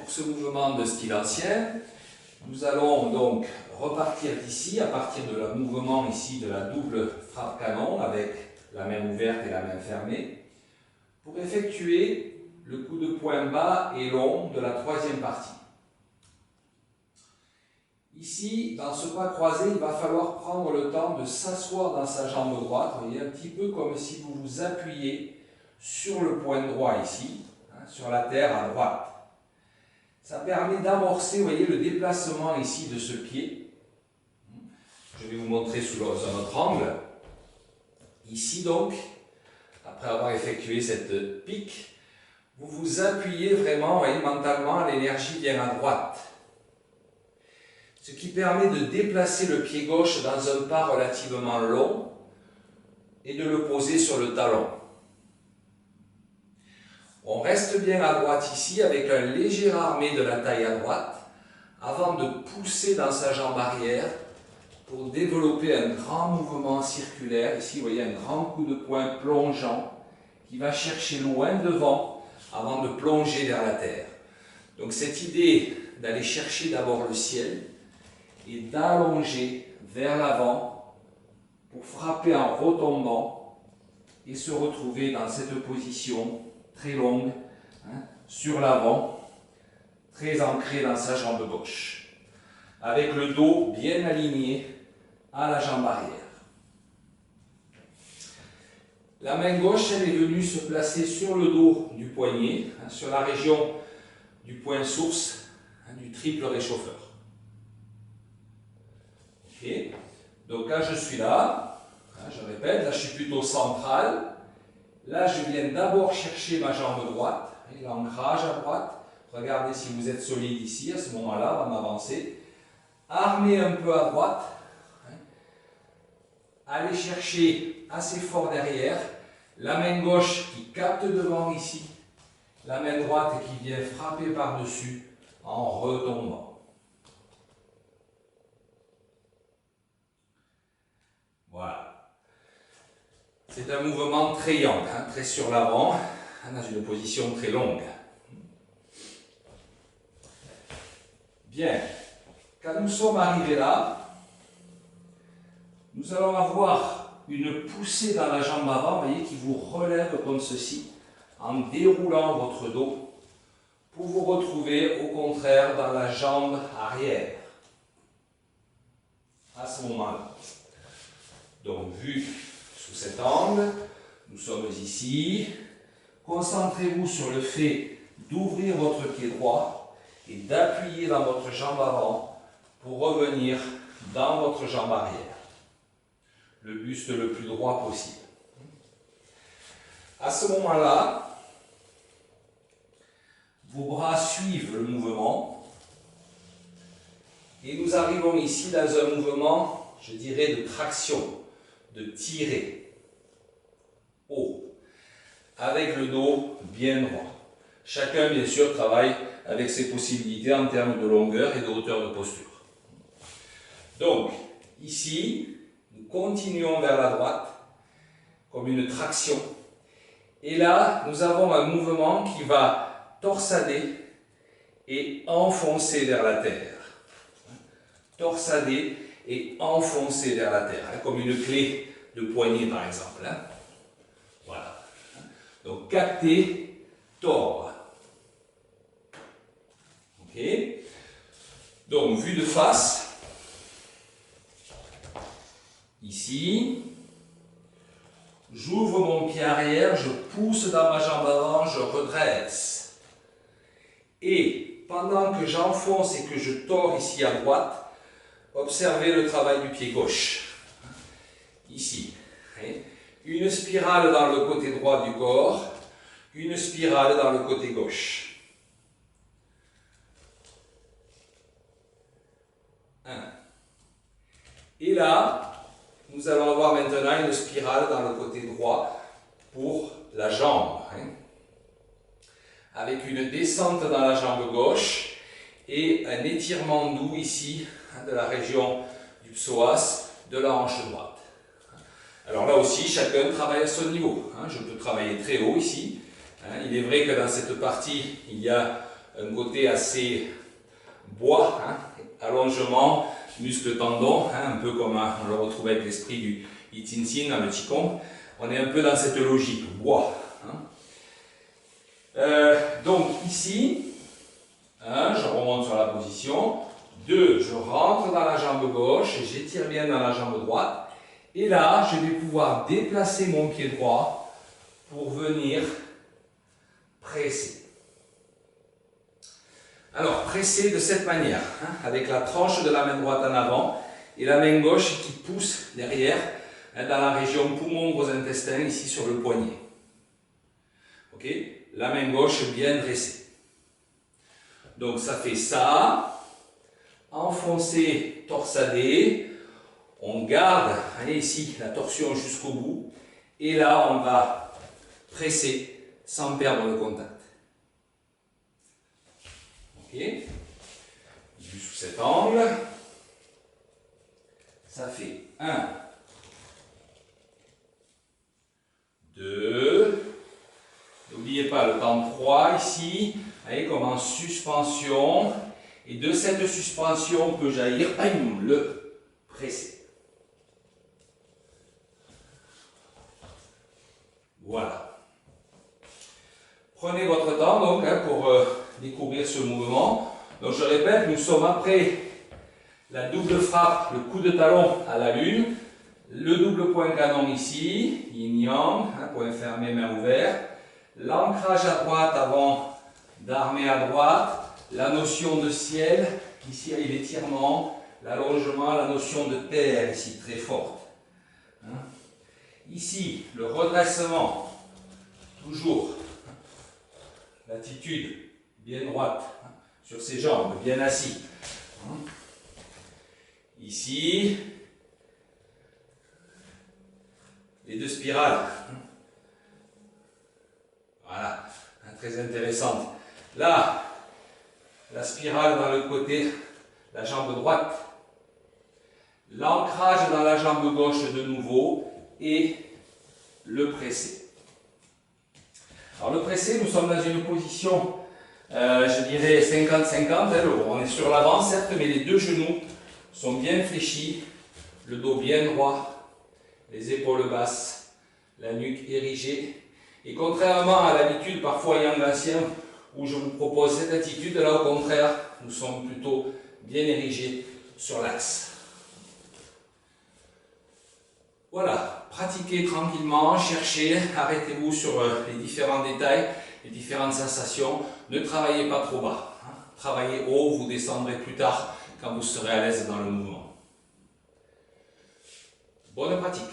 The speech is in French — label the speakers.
Speaker 1: pour ce mouvement de style ancien, nous allons donc repartir d'ici, à partir de le mouvement ici de la double frappe canon, avec la main ouverte et la main fermée, pour effectuer le coup de poing bas et long de la troisième partie. Ici, dans ce pas croisé, il va falloir prendre le temps de s'asseoir dans sa jambe droite, vous voyez, un petit peu comme si vous vous appuyez sur le poing droit ici, hein, sur la terre à droite. Ça permet d'amorcer, vous voyez, le déplacement ici de ce pied. Je vais vous montrer sous un autre angle. Ici donc, après avoir effectué cette pique, vous vous appuyez vraiment, vous voyez, mentalement, l'énergie vient à droite. Ce qui permet de déplacer le pied gauche dans un pas relativement long et de le poser sur le talon. On reste bien à droite ici avec un léger armé de la taille à droite avant de pousser dans sa jambe arrière pour développer un grand mouvement circulaire. Ici, vous voyez un grand coup de poing plongeant qui va chercher loin devant avant de plonger vers la terre. Donc cette idée d'aller chercher d'abord le ciel et d'allonger vers l'avant pour frapper en retombant et se retrouver dans cette position très longue, hein, sur l'avant, très ancré dans sa jambe gauche, avec le dos bien aligné à la jambe arrière. La main gauche, elle est venue se placer sur le dos du poignet, hein, sur la région du point source, hein, du triple réchauffeur. Okay. Donc là, je suis là, hein, je répète, là je suis plutôt central. Là, je viens d'abord chercher ma jambe droite, l'ancrage à droite. Regardez si vous êtes solide ici, à ce moment-là, avant d'avancer. Armez un peu à droite. Allez chercher assez fort derrière. La main gauche qui capte devant ici. La main droite qui vient frapper par-dessus en retombant. Voilà. C'est un mouvement très yang, hein, très sur l'avant, hein, dans une position très longue. Bien, quand nous sommes arrivés là, nous allons avoir une poussée dans la jambe avant, vous voyez, qui vous relève comme ceci, en déroulant votre dos, pour vous retrouver au contraire dans la jambe arrière, à ce moment-là. Donc, vu sous cet angle, nous sommes ici. Concentrez-vous sur le fait d'ouvrir votre pied droit et d'appuyer dans votre jambe avant pour revenir dans votre jambe arrière. Le buste le plus droit possible. À ce moment-là, vos bras suivent le mouvement et nous arrivons ici dans un mouvement, je dirais, de traction, de tirer haut, avec le dos bien droit. Chacun, bien sûr, travaille avec ses possibilités en termes de longueur et de hauteur de posture. Donc, ici, nous continuons vers la droite, comme une traction. Et là, nous avons un mouvement qui va torsader et enfoncer vers la terre. Torsader et enfoncer vers la terre, hein, comme une clé de poignet par exemple. Hein. Voilà. Donc capter, tordre. Ok. Donc vue de face. Ici. J'ouvre mon pied arrière, je pousse dans ma jambe avant, je redresse. Et pendant que j'enfonce et que je tords ici à droite, observez le travail du pied gauche. Ici. Une spirale dans le côté droit du corps, une spirale dans le côté gauche. 1. Et là, nous allons avoir maintenant une spirale dans le côté droit pour la jambe. Avec une descente dans la jambe gauche et un étirement doux ici de la région du psoas, de la hanche droite. Alors là aussi, chacun travaille à son niveau. Je peux travailler très haut ici. Il est vrai que dans cette partie, il y a un côté assez bois, hein, allongement, muscle tendon, hein, un peu comme on le retrouve avec l'esprit du Yitinsin dans le Qigong. On est un peu dans cette logique, bois. Hein. Donc ici, 1, je remonte sur la position. 2, je rentre dans la jambe gauche et j'étire bien dans la jambe droite. Et là, je vais pouvoir déplacer mon pied droit pour venir presser. Alors, presser de cette manière, hein, avec la tranche de la main droite en avant et la main gauche qui pousse derrière, hein, dans la région poumon, gros intestin, ici sur le poignet. Ok? La main gauche bien dressée. Donc, ça fait ça, enfoncé, torsadé. On garde, allez, ici, la torsion jusqu'au bout. Et là, on va presser sans perdre le contact. Ok, vu sous cet angle, ça fait 1, 2, n'oubliez pas le temps 3 ici, allez, comme en suspension, et de cette suspension peut jaillir le presser. Voilà. Prenez votre temps donc hein, pour découvrir ce mouvement. Donc je répète, nous sommes après la double frappe, le coup de talon à la lune, le double point canon ici, yin-yang, hein, point fermé, main ouverte, l'ancrage à droite avant d'armer à droite, la notion de ciel, ici avec l'étirement, l'allongement, la notion de terre ici très forte. Hein. Ici, le redressement, toujours, l'attitude bien droite, hein, sur ses jambes, bien assis. Hein. Ici, les deux spirales. Hein. Voilà, hein, très intéressante. Là, la spirale dans le côté, la jambe droite. L'ancrage dans la jambe gauche de nouveau et le pressé. Alors le pressé, nous sommes dans une position, je dirais 50-50, hein, on est sur l'avant certes, mais les deux genoux sont bien fléchis, le dos bien droit, les épaules basses, la nuque érigée. Et contrairement à l'habitude parfois yang ancien, où je vous propose cette attitude, là au contraire, nous sommes plutôt bien érigés sur l'axe. Voilà, pratiquez tranquillement, cherchez, arrêtez-vous sur les différents détails, les différentes sensations. Ne travaillez pas trop bas. Hein. Travaillez haut, vous descendrez plus tard quand vous serez à l'aise dans le mouvement. Bonne pratique.